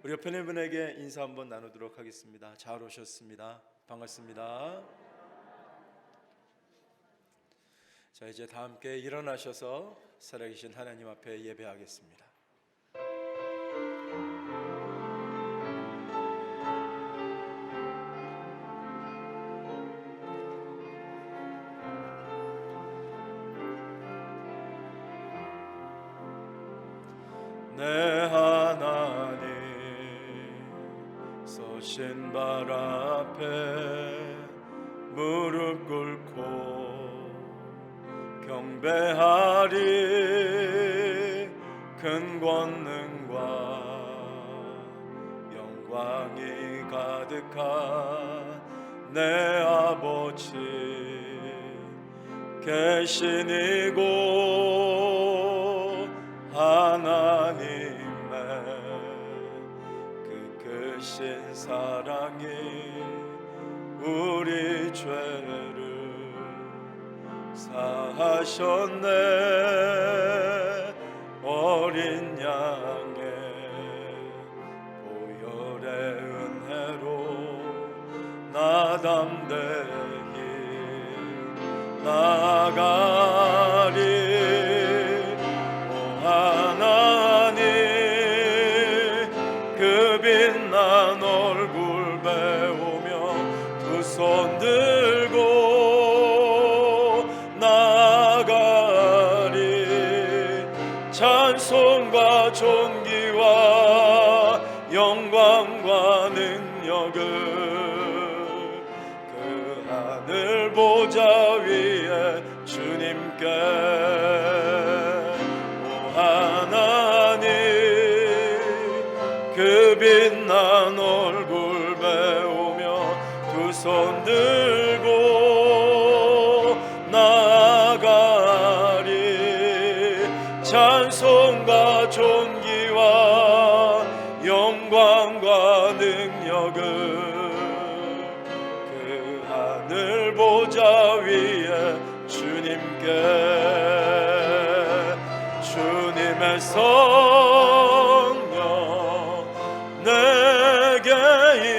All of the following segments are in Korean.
우리 옆에 있는 분에게 인사 한번 나누도록 하겠습니다. 잘 오셨습니다. 반갑습니다. 자, 이제 다 함께 일어나셔서 살아계신 하나님 앞에 예배하겠습니다. 내 하나님 서신 발 앞에 무릎 꿇고 경배하리. 큰 권능과 영광이 가득한 내 아버지 계신 이곳 하나님의 그 크신 사랑이 우리 죄를 사하셨네. 어린 양의 보혈의 은혜로 나 담대히 나아가리. 오 하나님 그 빛난 얼굴 배우며 두 손 들고 나아가리. 찬송과 존귀와 영광과 능력을 그 하늘 보좌 위에 주님께. 오 하나님 그 빛난 얼굴 배우며 두 손 들고 나아가리. 찬송과 존귀와 영광과 능력을 그 하늘 보좌 위에 주님께. 주님의 성령 내게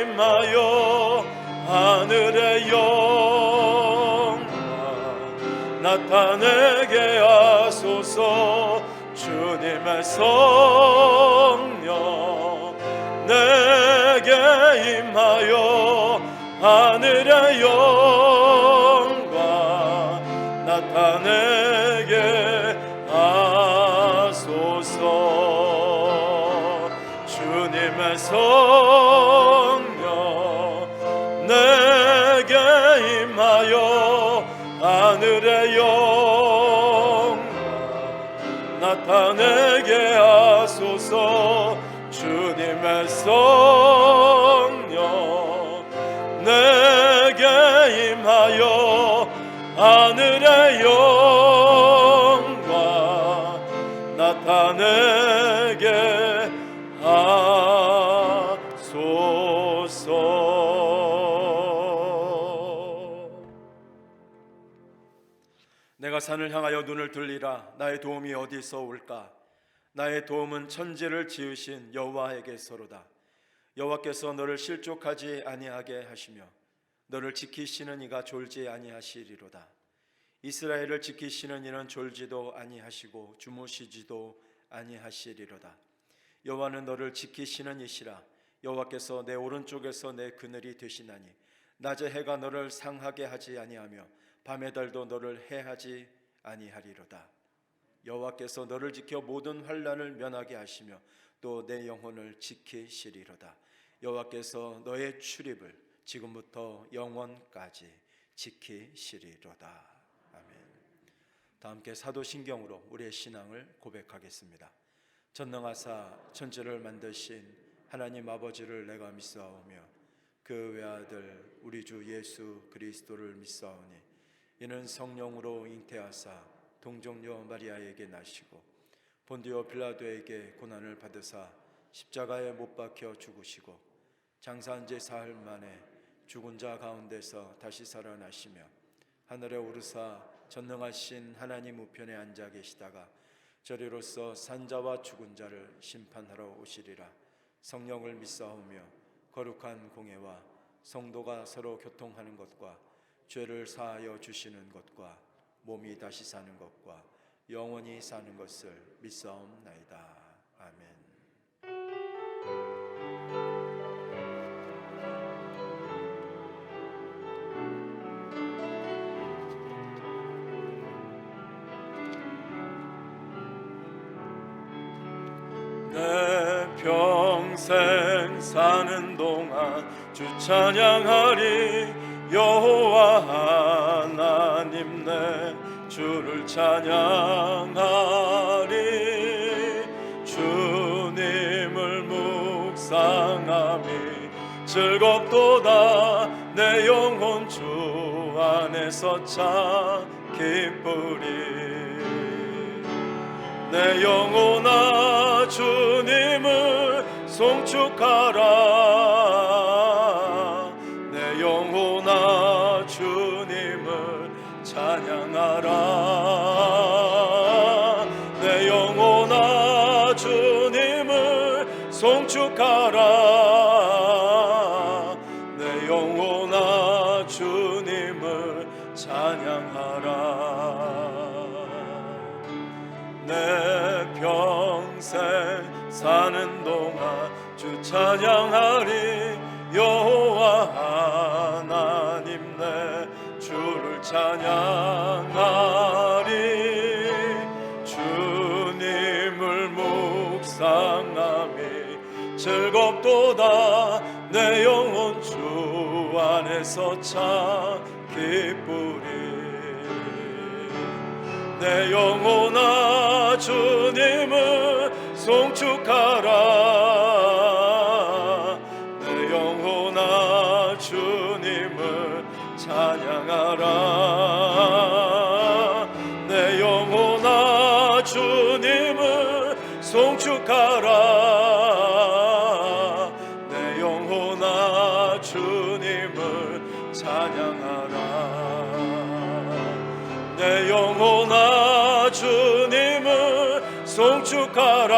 임하여 하늘의 영광 나타내게 하소서. 주님의 성령 내게 임하여 하늘의 영광 나타내게 하소서. 주님의 성령 내게 임하여 하늘의 영광 나타내게 하소서. 주님의 성령 내게 임하여 하늘의 영광 나타내게 하소서. 내가 산을 향하여 눈을 들리라. 나의 도움이 어디서 올까? 나의 도움은 천지를 지으신 여호와에게서로다. 여호와께서 너를 실족하지 아니하게 하시며 너를 지키시는 이가 졸지 아니하시리로다. 이스라엘을 지키시는 이는 졸지도 아니하시고 주무시지도 아니하시리로다. 여호와는 너를 지키시는 이시라. 여호와께서 내 오른쪽에서 내 그늘이 되시나니 낮에 해가 너를 상하게 하지 아니하며 밤의 달도 너를 해하지 아니하리로다. 여호와께서 너를 지켜 모든 환난을 면하게 하시며 또 내 영혼을 지키시리로다. 여호와께서 너의 출입을 지금부터 영원까지 지키시리로다. 아멘. 다 함께 사도신경으로 우리의 신앙을 고백하겠습니다. 전능하사 천지를 만드신 하나님 아버지를 내가 믿사오며 그 외아들 우리 주 예수 그리스도를 믿사오니 이는 성령으로 잉태하사 동정녀 마리아에게 나시고 본디오 빌라도에게 고난을 받으사 십자가에 못 박혀 죽으시고 장사한 지 사흘 만에 죽은 자 가운데서 다시 살아나시며 하늘에 오르사 전능하신 하나님 우편에 앉아 계시다가 저리로서 산자와 죽은 자를 심판하러 오시리라. 성령을 믿사오며 거룩한 공예와 성도가 서로 교통하는 것과 죄를 사하여 주시는 것과 몸이 다시 사는 것과 영원히 사는 것을 믿사옵나이다. 아멘. 내 평생 사는 동안 주 찬양하리. 여호와 하나님 내 주를 찬양하리. 주님을 묵상함이 즐겁도다. 내 영혼 주 안에서 참 기쁘리. 내 영혼아 주님을 송축하라. 내 영혼아 주님을 찬양하라. 내 영혼아 주님을 송축하라. 내 영혼아 주님을 찬양하라. 내 평생 사는 동안 주 찬양하리. 여호와 하나님 내 주를 찬양하리. 주님을 묵상함이 즐겁도다. 내 영혼 주 안에서 참 기쁘리. 내 영혼아 주님을 송축하라. 내 영혼아 주님을 찬양하라. 내 영혼아 주님을 송축하라. 내 영혼아 주님을 찬양하라. 내 영혼아 주님을 송축하라.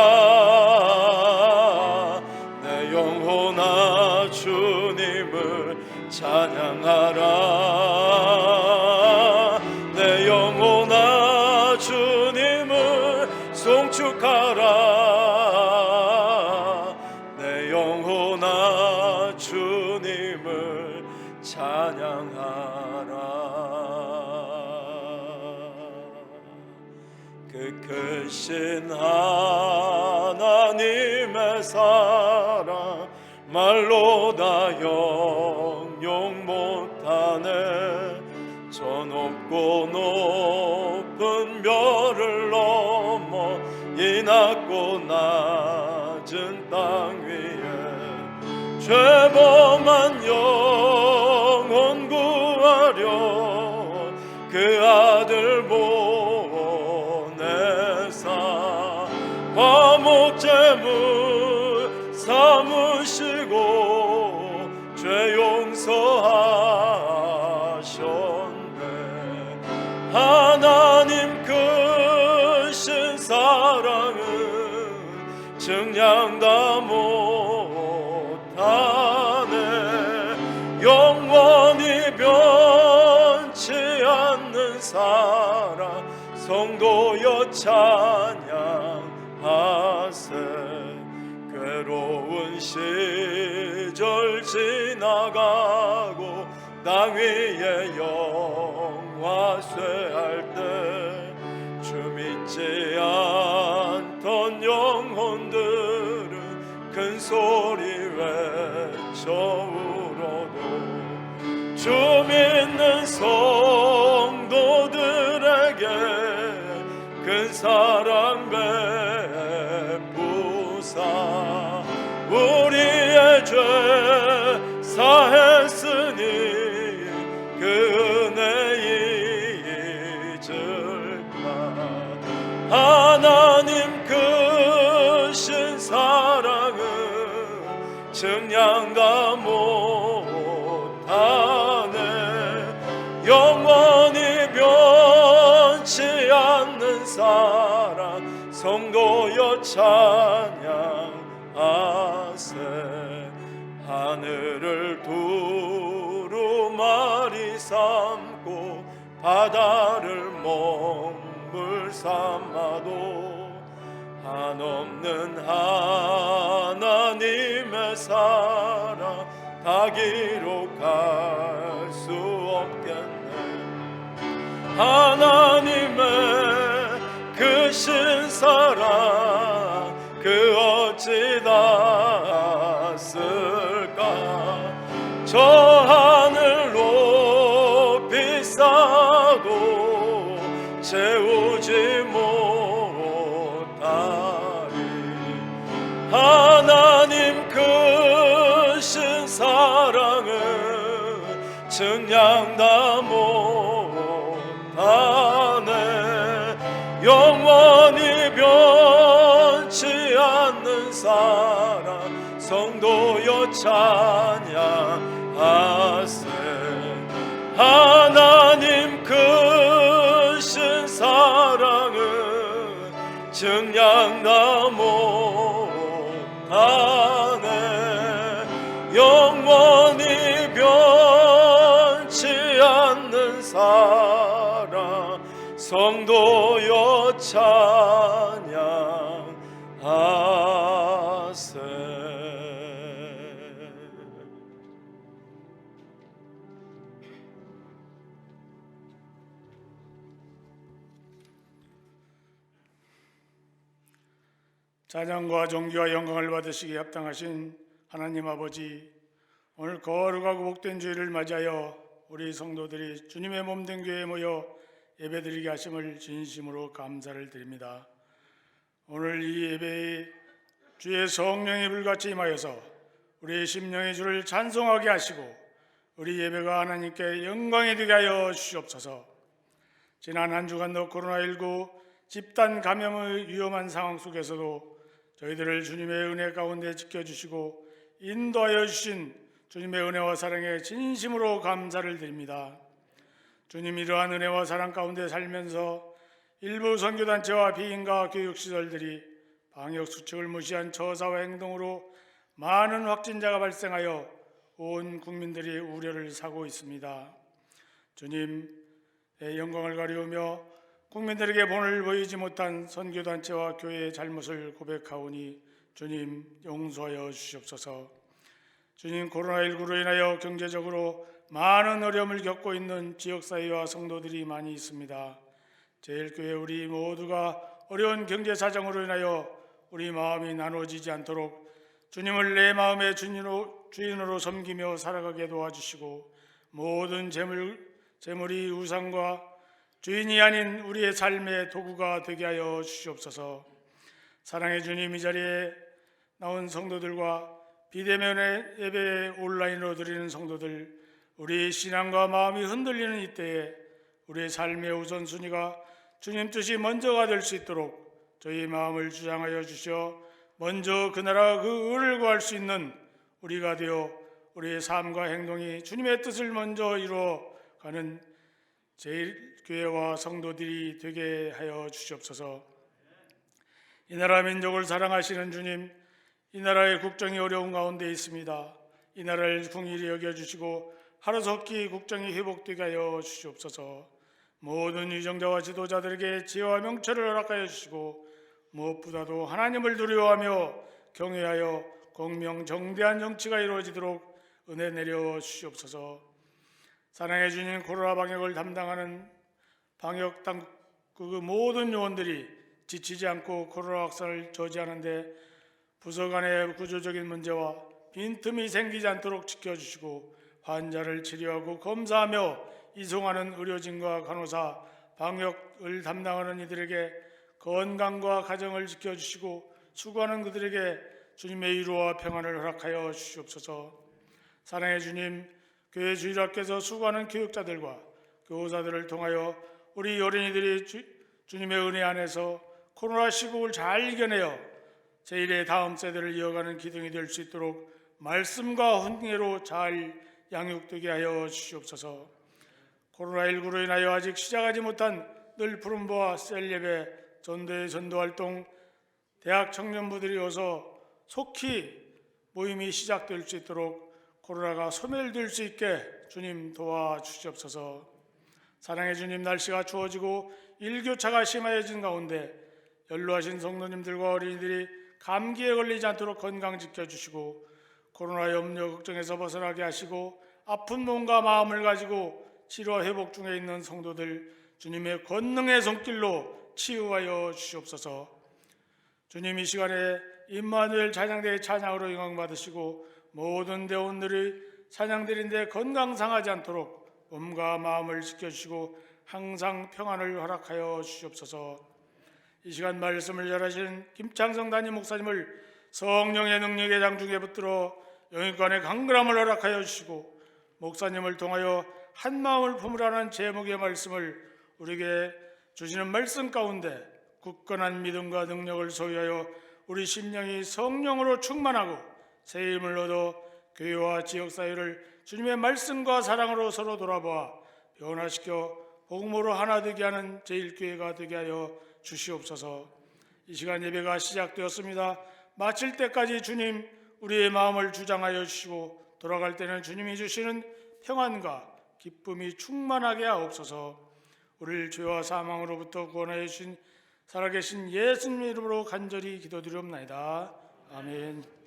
내 영혼아 주님을 찬양하라. 내 영혼아 주님을 송축하라. 내 영혼아 주님을 찬양하라. 그 크신 하나님의 사랑 말로 다 형용 못하네. 저 높고 높은 별을 넘어 이 낮고 낮은 땅 위에 죄범한 영혼 구하려 그 아들 보내사 화목제물 삼으시고 죄 용서하셨네. 하나님 크신 사랑은 증량 다 못하네. 영원히 변치 않는 사랑 성도여 찬양하세. 괴로운 시절 지나가고 땅 위에 영화 쇠할 때 주 믿지 않던 영혼들은 큰 소리 외쳐 울어도 주 믿는 성도들에게 큰 사랑 베푸사 우리의 죄 사했으니 그 은혜 잊을까. 하나님 크신 사랑은 증량 다 못하네. 영원히 변치 않는 사랑 성도여 찬양하세. 하늘을 두루마리 삼고 바다를 먹물 삼아도 한없는 하나님의 사랑 다 기록할 수 없겠네. 하나님의 크신 사랑 그 어찌 닿았을까. 저 하늘 높이 쌓아도 채우지 못하리. 하나님 크신 사랑은 증량 다 못하네. 영원히 변치 않는 사랑 성도여 찬양하세. 하나님 크신 사랑은 증량 다 못하네. 영원히 변치 않는 사랑 성도여 찬양하세. 찬양과 존귀와 영광을 받으시기에 합당하신 하나님 아버지, 오늘 거룩하고 복된 주일을 맞이하여 우리 성도들이 주님의 몸된 교회에 모여 예배드리게 하심을 진심으로 감사를 드립니다. 오늘 이 예배에 주의 성령이 불같이 임하여서 우리의 심령의 주를 찬송하게 하시고 우리 예배가 하나님께 영광이 되게 하여 주시옵소서. 지난 한 주간도 코로나19 집단 감염의 위험한 상황 속에서도 저희들을 주님의 은혜 가운데 지켜주시고 인도하여 주신 주님의 은혜와 사랑에 진심으로 감사를 드립니다. 주님, 이러한 은혜와 사랑 가운데 살면서 일부 선교단체와 비인가 교육시설들이 방역수칙을 무시한 처사와 행동으로 많은 확진자가 발생하여 온 국민들이 우려를 사고 있습니다. 주님의 영광을 가리우며 국민들에게 본을 보이지 못한 선교단체와 교회의 잘못을 고백하오니 주님 용서하여 주시옵소서. 주님, 코로나19로 인하여 경제적으로 많은 어려움을 겪고 있는 지역사회와 성도들이 많이 있습니다. 제일교회 우리 모두가 어려운 경제 사정으로 인하여 우리 마음이 나눠지지 않도록 주님을 내 마음의 주인으로 섬기며 살아가게 도와주시고 모든 재물이 우상과 주인이 아닌 우리의 삶의 도구가 되게 하여 주시옵소서. 사랑의 주님, 이 자리에 나온 성도들과 비대면의 예배 온라인으로 드리는 성도들, 우리의 신앙과 마음이 흔들리는 이때에 우리의 삶의 우선순위가 주님 뜻이 먼저가 될 수 있도록 저희 마음을 주장하여 주셔 먼저 그 나라 그 의를 구할 수 있는 우리가 되어 우리의 삶과 행동이 주님의 뜻을 먼저 이루어가는 제일교회와 성도들이 되게 하여 주시옵소서. 이 나라 민족을 사랑하시는 주님, 이 나라의 국정이 어려운 가운데 있습니다. 이 나라를 긍휼히 여겨주시고 하루속히 국정이 회복되게 하여 주시옵소서. 모든 위정자와 지도자들에게 지혜와 명철을 허락하여 주시고 무엇보다도 하나님을 두려워하며 경외하여 공명정대한 정치가 이루어지도록 은혜 내려 주시옵소서. 사랑해 주님, 코로나 방역을 담당하는 방역 당국 모든 요원들이 지치지 않고 코로나 확산을 저지하는 데 부서 간의 구조적인 문제와 빈틈이 생기지 않도록 지켜주시고 환자를 치료하고 검사하며 이송하는 의료진과 간호사, 방역을 담당하는 이들에게 건강과 가정을 지켜주시고 수고하는 그들에게 주님의 위로와 평안을 허락하여 주시옵소서. 사랑해 주님, 교회 주일학교에서 수고하는 교육자들과 교사들을 통하여 우리 어린이들이 주님의 은혜 안에서 코로나 시국을 잘 이겨내어 제1의 다음 세대를 이어가는 기둥이 될 수 있도록 말씀과 훈계로 잘 양육되게 하여 주시옵소서. 코로나19로 인하여 아직 시작하지 못한 늘 푸른보와 셀예배, 전도의 전도활동, 대학 청년부들이 어서 속히 모임이 시작될 수 있도록 코로나가 소멸될 수 있게 주님 도와주시옵소서. 사랑의 주님, 날씨가 추워지고 일교차가 심해진 가운데 연로하신 성도님들과 어린이들이 감기에 걸리지 않도록 건강 지켜주시고 코로나 염려 걱정에서 벗어나게 하시고 아픈 몸과 마음을 가지고 치료 회복 중에 있는 성도들 주님의 권능의 손길로 치유하여 주시옵소서. 주님, 이 시간에 임마누엘 찬양대의 찬양으로 영광 받으시고 모든 대원들이 찬양드린데 건강 상하지 않도록 몸과 마음을 지켜주시고 항상 평안을 허락하여 주시옵소서. 이 시간 말씀을 잘하신 김창성 담임 목사님을 성령의 능력의 장중에 붙들어 영육간의 강건함을 허락하여 주시고 목사님을 통하여 한 마음을 품으라는 제목의 말씀을 우리에게 주시는 말씀 가운데 굳건한 믿음과 능력을 소유하여 우리 심령이 성령으로 충만하고 새 힘을 얻어 교회와 지역사회를 주님의 말씀과 사랑으로 서로 돌아보아 변화시켜 복음으로 하나 되게 하는 제1교회가 되게 하여 주시옵소서. 이 시간 예배가 시작되었습니다. 마칠 때까지 주님 우리의 마음을 주장하여 주시고 돌아갈 때는 주님이 주시는 평안과 기쁨이 충만하게 하옵소서. 우리를 죄와 사망으로부터 구원하여 주신 살아계신 예수님 이름으로 간절히 기도드리옵나이다. 아멘.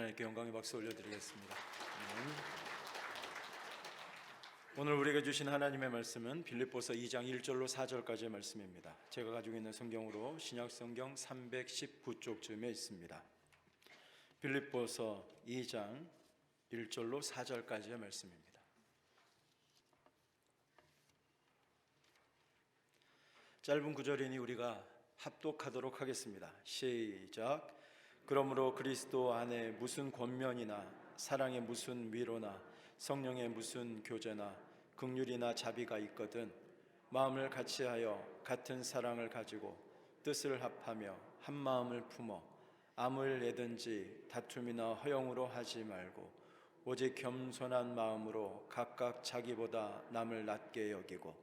하나님께 영광의 박수 올려드리겠습니다. 오늘 우리에게 주신 하나님의 말씀은 빌립보서 2장 1절로 4절까지의 말씀입니다. 제가 가지고 있는 성경으로 신약성경 319쪽쯤에 있습니다. 빌립보서 2장 1절로 4절까지의 말씀입니다. 짧은 구절이니 우리가 합독하도록 하겠습니다. 시작. 그러므로 그리스도 안에 무슨 권면이나 사랑의 무슨 위로나 성령의 무슨 교제나 긍휼이나 자비가 있거든 마음을 같이하여 같은 사랑을 가지고 뜻을 합하며 한 마음을 품어 아무 일에든지 다툼이나 허영으로 하지 말고 오직 겸손한 마음으로 각각 자기보다 남을 낮게 여기고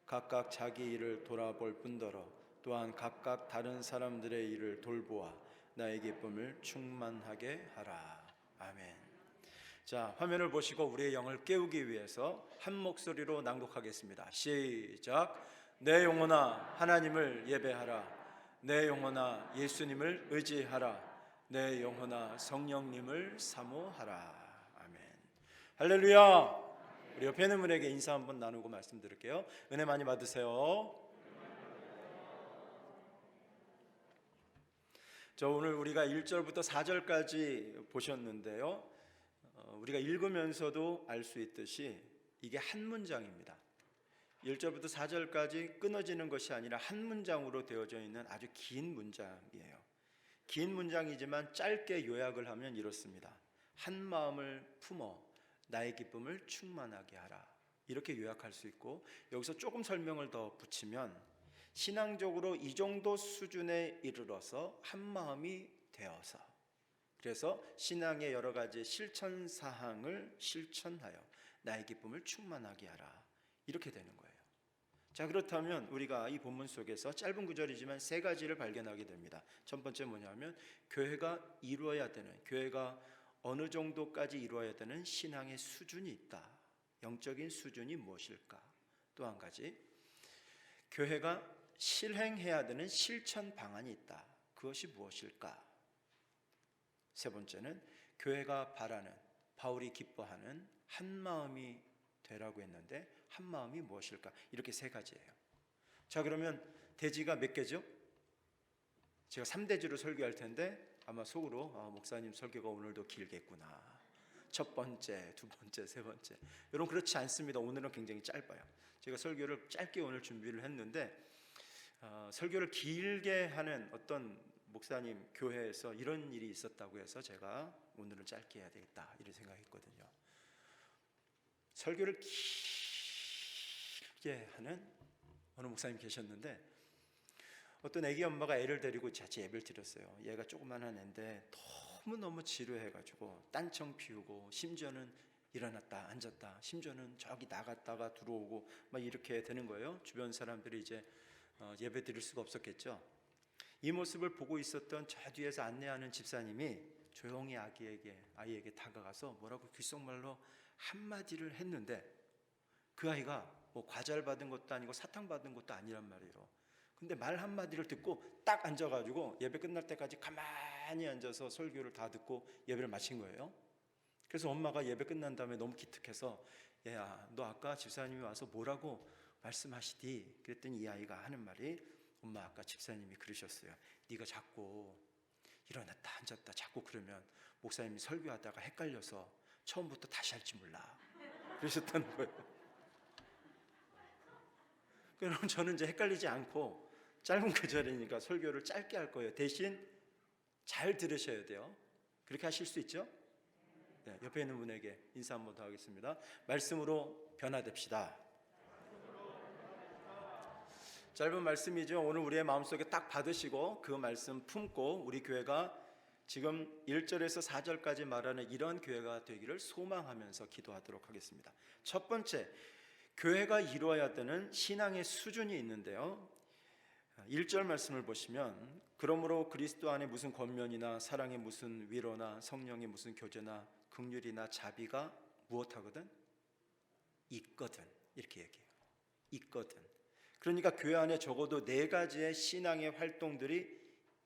각각 자기 일을 돌아볼 뿐더러 또한 각각 다른 사람들의 일을 돌보아 나의 기쁨을 충만하게 하라. 아멘. 자, 화면을 보시고 우리의 영을 깨우기 위해서 한 목소리로 낭독하겠습니다. 시작. 내 영혼아 하나님을 예배하라. 내 영혼아 예수님을 의지하라. 내 영혼아 성령님을 사모하라. 아멘. 할렐루야. 우리 옆에 있는 분에게 인사 한번 나누고 말씀드릴게요. 은혜 많이 받으세요. 저 오늘 우리가 1절부터 4절까지 보셨는데요. 우리가 읽으면서도 알 수 있듯이 이게 한 문장입니다. 1절부터 4절까지 끊어지는 것이 아니라 한 문장으로 되어져 있는 아주 긴 문장이에요. 긴 문장이지만 짧게 요약을 하면 이렇습니다. 한 마음을 품어 나의 기쁨을 충만하게 하라. 이렇게 요약할 수 있고, 여기서 조금 설명을 더 붙이면 신앙적으로 이 정도 수준에 이르러서 한 마음이 되어서, 그래서 신앙의 여러 가지 실천 사항을 실천하여 나의 기쁨을 충만하게 하라. 이렇게 되는 거예요. 자, 그렇다면 우리가 이 본문 속에서 짧은 구절이지만 세 가지를 발견하게 됩니다. 첫 번째 뭐냐면 교회가 이루어야 되는, 교회가 어느 정도까지 이루어야 되는 신앙의 수준이 있다. 영적인 수준이 무엇일까? 또 한 가지, 교회가 실행해야 되는 실천 방안이 있다. 그것이 무엇일까? 세 번째는 교회가 바라는, 바울이 기뻐하는 한 마음이 되라고 했는데 한 마음이 무엇일까? 이렇게 세 가지예요. 자, 그러면 대지가 몇 개죠? 제가 3대지로 설교할 텐데 아마 속으로 목사님 설교가 오늘도 길겠구나. 첫 번째, 두 번째, 세 번째. 여러분 그렇지 않습니다. 오늘은 굉장히 짧아요. 제가 설교를 짧게 오늘 준비를 했는데 설교를 길게 하는 어떤 목사님 교회에서 이런 일이 있었다고 해서 제가 오늘은 짧게 해야 되겠다 이런 생각했거든요. 설교를 길게 하는 어느 목사님 계셨는데 어떤 애기 엄마가 애를 데리고 같이 예배를 드렸어요. 얘가 조그만한 애인데 너무너무 지루해가지고 딴청 피우고 심지어는 일어났다 앉았다 심지어는 저기 나갔다가 들어오고 막 이렇게 되는 거예요. 주변 사람들이 이제 예배 드릴 수가 없었겠죠. 이 모습을 보고 있었던 저 뒤에서 안내하는 집사님이 조용히 아이에게 다가가서 뭐라고 귓속말로 한마디를 했는데 그 아이가 뭐 과자를 받은 것도 아니고 사탕 받은 것도 아니란 말이에요. 근데 말 한마디를 듣고 딱 앉아가지고 예배 끝날 때까지 가만히 앉아서 설교를 다 듣고 예배를 마친 거예요. 그래서 엄마가 예배 끝난 다음에 너무 기특해서 얘야 너 아까 집사님이 와서 뭐라고 말씀하시디? 그랬더니 이 아이가 하는 말이 엄마 아까 집사님이 그러셨어요. 네가 자꾸 일어났다 앉았다 자꾸 그러면 목사님이 설교하다가 헷갈려서 처음부터 다시 할지 몰라. 그러셨다는 거예요. 그럼 저는 이제 헷갈리지 않고 짧은 구절이니까 설교를 짧게 할 거예요. 대신 잘 들으셔야 돼요. 그렇게 하실 수 있죠? 네, 옆에 있는 분에게 인사 한번 더 하겠습니다. 말씀으로 변화됩시다. 짧은 말씀이죠. 오늘 우리의 마음속에 딱 받으시고 그 말씀 품고 우리 교회가 지금 1절에서 4절까지 말하는 이런 교회가 되기를 소망하면서 기도하도록 하겠습니다. 첫 번째, 교회가 이루어야 되는 신앙의 수준이 있는데요. 1절 말씀을 보시면 그러므로 그리스도 안에 무슨 권면이나 사랑의 무슨 위로나 성령의 무슨 교제나 긍휼이나 자비가 무엇하거든? 있거든. 이렇게 얘기해요. 있거든. 그러니까 교회 안에 적어도 4가지의 신앙의 활동들이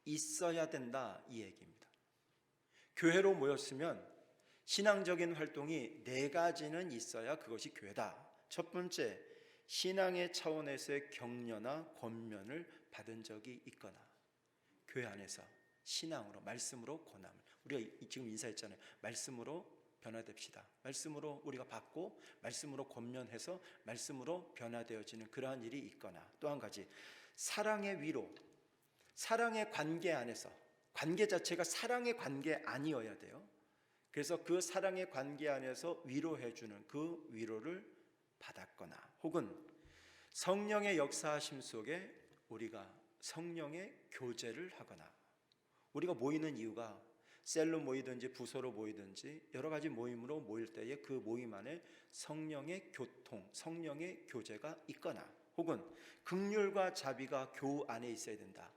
있어야 된다 이 얘기입니다. 교회로 모였으면 신앙적인 활동이 네 가지는 있어야 그것이 교회다. 첫 번째, 신앙의 차원에서의 격려나 권면을 받은 적이 있거나, 교회 안에서 신앙으로, 말씀으로 권함을, 우리가 지금 인사했잖아요. 말씀으로 변화됩시다. 말씀으로 우리가 받고 말씀으로 권면해서 말씀으로 변화되어지는 그러한 일이 있거나, 또 한 가지, 사랑의 위로, 사랑의 관계 안에서, 관계 자체가 사랑의 관계 아니어야 돼요. 그래서 그 사랑의 관계 안에서 위로해주는 그 위로를 받았거나, 혹은 성령의 역사하심 속에 우리가 성령의 교제를 하거나, 우리가 모이는 이유가 셀로 모이든지 부서로 모이든지 여러 가지 모임으로 모일 때에 그 모임 안에 성령의 교통, 성령의 교제가 있거나, 혹은 긍휼과 자비가 교우 안에 있어야 된다.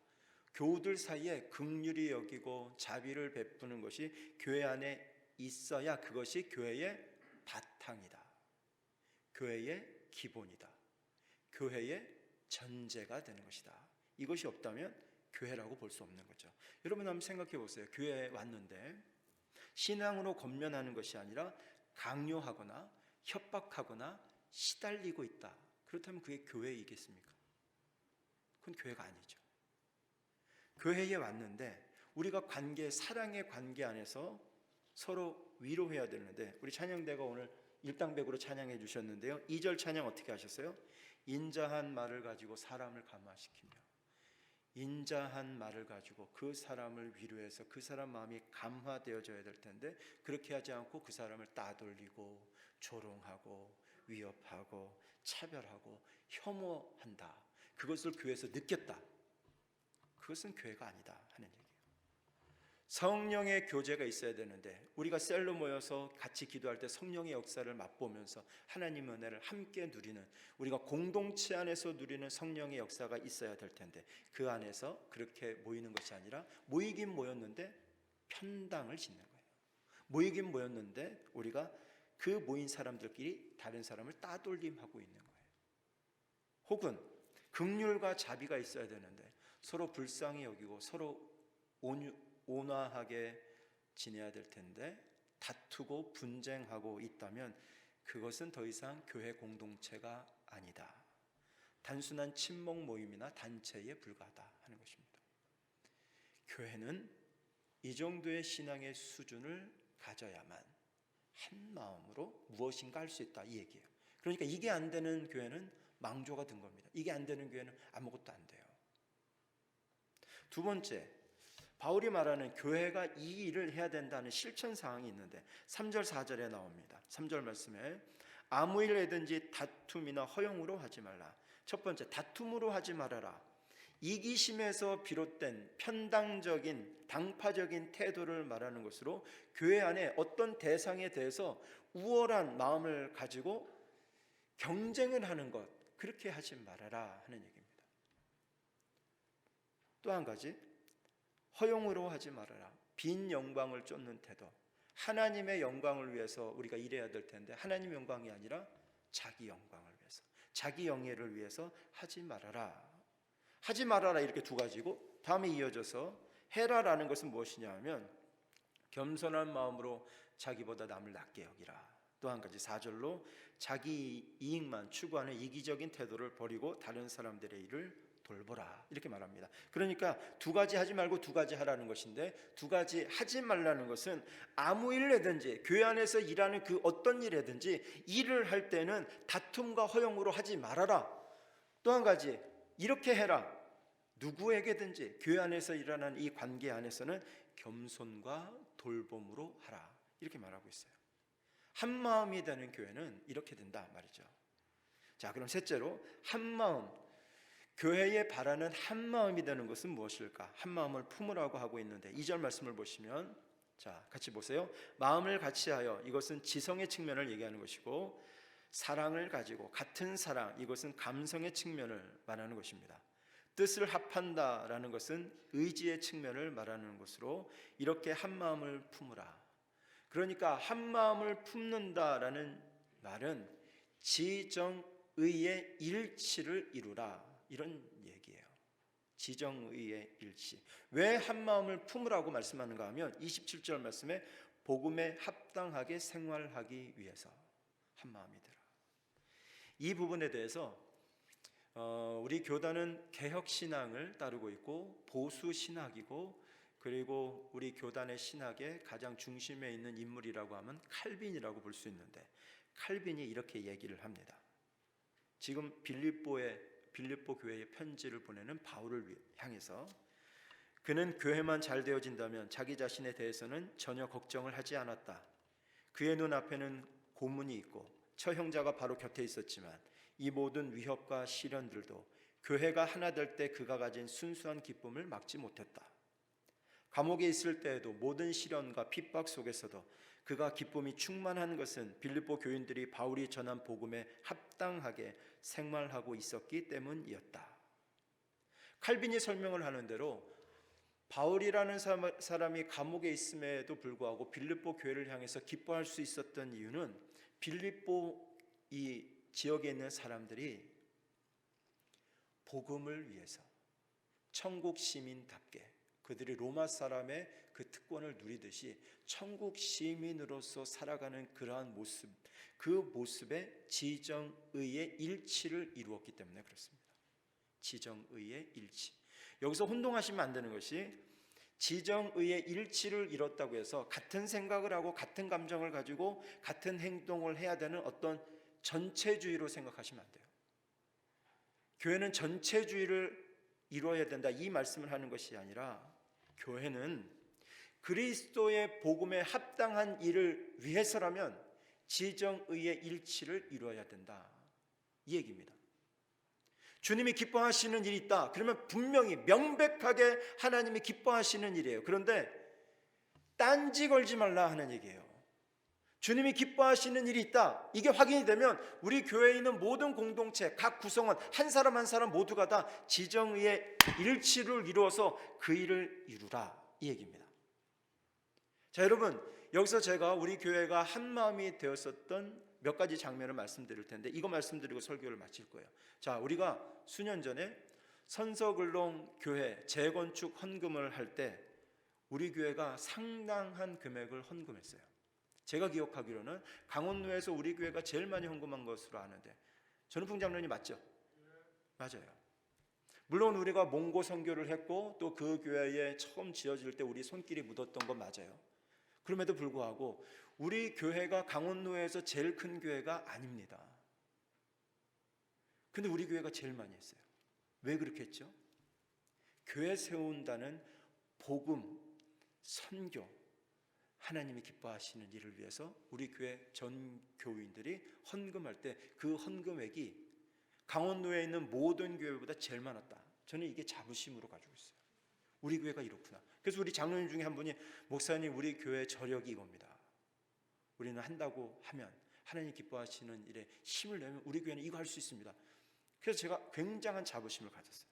교우들 사이에 긍휼히 여기고 자비를 베푸는 것이 교회 안에 있어야 그것이 교회의 바탕이다. 교회의 기본이다. 교회의 전제가 되는 것이다. 이것이 없다면 교회라고 볼 수 없는 거죠. 여러분 한번 생각해 보세요. 교회에 왔는데 신앙으로 권면하는 것이 아니라 강요하거나 협박하거나 시달리고 있다. 그렇다면 그게 교회이겠습니까? 그건 교회가 아니죠. 교회에 왔는데 우리가 관계, 사랑의 관계 안에서 서로 위로해야 되는데, 우리 찬양대가 오늘 일당백으로 찬양해 주셨는데요, 2절 찬양 어떻게 하셨어요? 인자한 말을 가지고 사람을 감화시키며, 인자한 말을 가지고 그 사람을 위로해서 그 사람 마음이 감화되어져야 될 텐데, 그렇게 하지 않고 그 사람을 따돌리고 조롱하고 위협하고 차별하고 혐오한다. 그것을 교회에서 느꼈다. 그것은 교회가 아니다 하는 얘기예요. 성령의 교제가 있어야 되는데, 우리가 셀로 모여서 같이 기도할 때 성령의 역사를 맛보면서 하나님의 은혜를 함께 누리는, 우리가 공동체 안에서 누리는 성령의 역사가 있어야 될 텐데, 그 안에서 그렇게 모이는 것이 아니라 모이긴 모였는데 편당을 짓는 거예요. 모이긴 모였는데 우리가 그 모인 사람들끼리 다른 사람을 따돌림하고 있는 거예요. 혹은 긍휼과 자비가 있어야 되는데 서로 불쌍히 여기고 서로 온화하게 지내야 될 텐데 다투고 분쟁하고 있다면 그것은 더 이상 교회 공동체가 아니다. 단순한 친목 모임이나 단체에 불과하다 하는 것입니다. 교회는 이 정도의 신앙의 수준을 가져야만 한 마음으로 무엇인가 할 수 있다, 이 얘기예요. 그러니까 이게 안 되는 교회는 망조가 든 겁니다. 이게 안 되는 교회는 아무것도 안 돼요. 두 번째, 바울이 말하는 교회가 이 일을 해야 된다는 실천 사항이 있는데 3절 4절에 나옵니다. 3절 말씀에 아무 일에든지 다툼이나 허용으로 하지 말라. 첫 번째, 다툼으로 하지 말아라. 이기심에서 비롯된 편당적인 당파적인 태도를 말하는 것으로 교회 안에 어떤 대상에 대해서 우월한 마음을 가지고 경쟁을 하는 것, 그렇게 하지 말아라 하는 얘기입니다. 또 한 가지, 허용으로 하지 말아라. 빈 영광을 쫓는 태도. 하나님의 영광을 위해서 우리가 일해야 될 텐데 하나님의 영광이 아니라 자기 영광을 위해서, 자기 영예를 위해서 하지 말아라. 하지 말아라, 이렇게 두 가지고, 다음에 이어져서 해라라는 것은 무엇이냐 하면 겸손한 마음으로 자기보다 남을 낮게 여기라. 또 한 가지 4절로 자기 이익만 추구하는 이기적인 태도를 버리고 다른 사람들의 일을 돌보라, 이렇게 말합니다. 그러니까 두 가지 하지 말고 두 가지 하라는 것인데, 두 가지 하지 말라는 것은 아무 일이든지 교회 안에서 일하는 그 어떤 일이든지 일을 할 때는 다툼과 허용으로 하지 말아라. 또 한 가지, 이렇게 해라. 누구에게든지 교회 안에서 일하는 이 관계 안에서는 겸손과 돌봄으로 하라, 이렇게 말하고 있어요. 한 마음이 되는 교회는 이렇게 된다 말이죠. 자, 그럼 셋째로 한마음, 교회에 바라는 한마음이 되는 것은 무엇일까? 한마음을 품으라고 하고 있는데 2절 말씀을 보시면, 자, 같이 보세요. 마음을 같이하여, 이것은 지성의 측면을 얘기하는 것이고, 사랑을 가지고 같은 사랑, 이것은 감성의 측면을 말하는 것입니다. 뜻을 합한다라는 것은 의지의 측면을 말하는 것으로 이렇게 한마음을 품으라. 그러니까 한마음을 품는다라는 말은 지정의의 일치를 이루라, 이런 얘기예요. 지정의의 일치. 왜 한 마음을 품으라고 말씀하는가 하면 27절 말씀에 복음에 합당하게 생활하기 위해서 한 마음이 되라. 이 부분에 대해서 우리 교단은 개혁신앙을 따르고 있고 보수신학이고, 그리고 우리 교단의 신학의 가장 중심에 있는 인물이라고 하면 칼빈이라고 볼 수 있는데, 칼빈이 이렇게 얘기를 합니다. 지금 빌립보 교회에 편지를 보내는 바울을 향해서, 그는 교회만 잘 되어진다면 자기 자신에 대해서는 전혀 걱정을 하지 않았다. 그의 눈앞에는 고문이 있고 처형자가 바로 곁에 있었지만 이 모든 위협과 시련들도 교회가 하나 될 때 그가 가진 순수한 기쁨을 막지 못했다. 감옥에 있을 때에도 모든 시련과 핍박 속에서도 그가 기쁨이 충만한 것은 빌립보 교인들이 바울이 전한 복음에 합당하게 생활하고 있었기 때문이었다. 칼빈이 설명을 하는 대로 바울이라는 사람이 감옥에 있음에도 불구하고 빌립보 교회를 향해서 기뻐할 수 있었던 이유는 빌립보 이 지역에 있는 사람들이 복음을 위해서 천국 시민답게 그들이 로마 사람의 그 특권을 누리듯이 천국 시민으로서 살아가는 그러한 모습, 그 모습에 지정의의 일치를 이루었기 때문에 그렇습니다. 지정의의 일치. 여기서 혼동하시면 안 되는 것이, 지정의의 일치를 이뤘다고 해서 같은 생각을 하고 같은 감정을 가지고 같은 행동을 해야 되는 어떤 전체주의로 생각하시면 안 돼요. 교회는 전체주의를 이루어야 된다, 이 말씀을 하는 것이 아니라, 교회는 그리스도의 복음에 합당한 일을 위해서라면 지정의의 일치를 이루어야 된다, 이 얘기입니다. 주님이 기뻐하시는 일이 있다, 그러면 분명히 명백하게 하나님이 기뻐하시는 일이에요. 그런데 딴지 걸지 말라 하는 얘기예요. 주님이 기뻐하시는 일이 있다, 이게 확인이 되면 우리 교회에 있는 모든 공동체, 각 구성원, 한 사람 한 사람 모두가 다 지정의의 일치를 이루어서 그 일을 이루라, 이 얘기입니다. 자, 여러분, 여기서 제가 우리 교회가 한 마음이 되었었던 몇 가지 장면을 말씀드릴 텐데, 이거 말씀드리고 설교를 마칠 거예요. 자, 우리가 수년 전에 선서글롱 교회 재건축 헌금을 할 때 우리 교회가 상당한 금액을 헌금했어요. 제가 기억하기로는 강원도에서 우리 교회가 제일 많이 헌금한 것으로 아는데, 전우풍 장로님 맞죠? 맞아요. 물론 우리가 몽고 선교를 했고 또 그 교회에 처음 지어질 때 우리 손길이 묻었던 건 맞아요. 그럼에도 불구하고 우리 교회가 강원도에서 제일 큰 교회가 아닙니다. 근데 우리 교회가 제일 많이 했어요. 왜 그렇게 했죠? 교회 세운다는 복음, 선교, 하나님이 기뻐하시는 일을 위해서 우리 교회 전 교인들이 헌금할 때 그 헌금액이 강원도에 있는 모든 교회보다 제일 많았다. 저는 이게 자부심으로 가지고 있어요. 우리 교회가 이렇구나. 그래서 우리 장로님 중에 한 분이, 목사님, 우리 교회 저력이 이겁니다. 우리는 한다고 하면, 하나님 기뻐하시는 일에 힘을 내면 우리 교회는 이거 할 수 있습니다. 그래서 제가 굉장한 자부심을 가졌어요.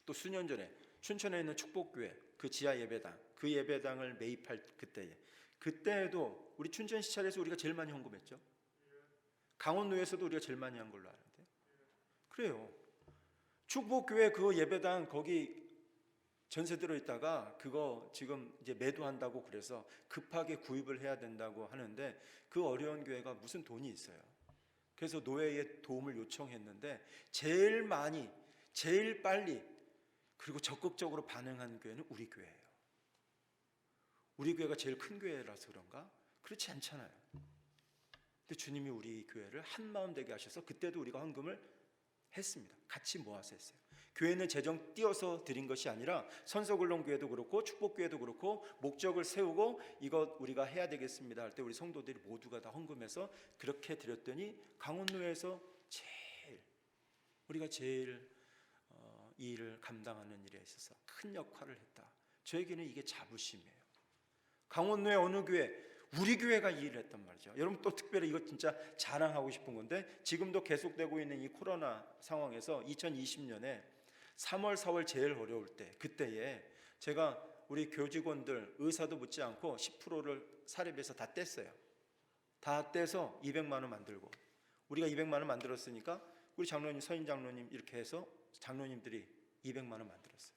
또 수년 전에 춘천에 있는 축복교회 그 지하 예배당, 그 예배당을 매입할 그때에도 우리 춘천 시찰에서 우리가 제일 많이 헌금했죠. 강원도에서도 우리가 제일 많이 한 걸로 아는데, 그래요. 축복교회 그 예배당 거기 전세 들어 있다가 그거 지금 이제 매도한다고, 그래서 급하게 구입을 해야 된다고 하는데, 그 어려운 교회가 무슨 돈이 있어요. 그래서 노회의 도움을 요청했는데 제일 많이, 제일 빨리, 그리고 적극적으로 반응한 교회는 우리 교회예요. 우리 교회가 제일 큰 교회라서 그런가? 그렇지 않잖아요. 근데 주님이 우리 교회를 한 마음 되게 하셔서 그때도 우리가 헌금을 했습니다. 같이 모아서 했어요. 교회는 재정 띄어서 드린 것이 아니라 선서글롱 교회도 그렇고 축복교회도 그렇고 목적을 세우고 이거 우리가 해야 되겠습니다 할 때 우리 성도들이 모두가 다 헌금해서 그렇게 드렸더니 강원도에서 우리가 제일 이 일을 감당하는 일에 있어서 큰 역할을 했다. 저에게는 이게 자부심이에요. 강원도의 어느 교회, 우리 교회가 이 일을 했단 말이죠. 여러분, 또 특별히 이거 진짜 자랑하고 싶은 건데, 지금도 계속되고 있는 이 코로나 상황에서 2020년에 3월 4월 제일 어려울 때, 그때에 제가 우리 교직원들, 의사도 묻지 않고 10%를 사례비에서 다 뗐어요. 다 떼서 200만 원 만들고, 우리가 200만 원 만들었으니까 우리 장로님, 서인 장로님 이렇게 해서 장로님들이 200만 원 만들었어요.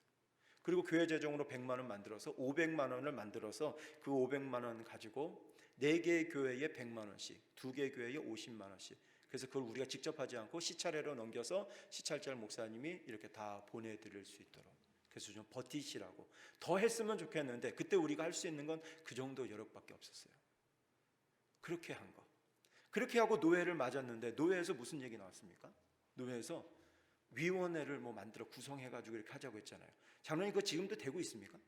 그리고 교회 재정으로 100만 원 만들어서 500만 원을 만들어서 그 500만 원 가지고 4개의 교회에 100만 원씩, 2개의 교회에 50만 원씩. 그래서 그걸 우리가 직접 하지 않고 시차례로 넘겨서 시찰자 목사님이 이렇게 다 보내드릴 수 있도록. 그래서 좀 버티시라고. 더 했으면 좋겠는데 그때 우리가 할 수 있는 건 그 정도 여력밖에 없었어요. 그렇게 한 거. 그렇게 하고 노회를 맞았는데 노회에서 무슨 얘기 나왔습니까? 노회에서 위원회를 뭐 만들어 구성해가지고 이렇게 하자고 했잖아요. 장로님 그거 지금도 되고 있습니까?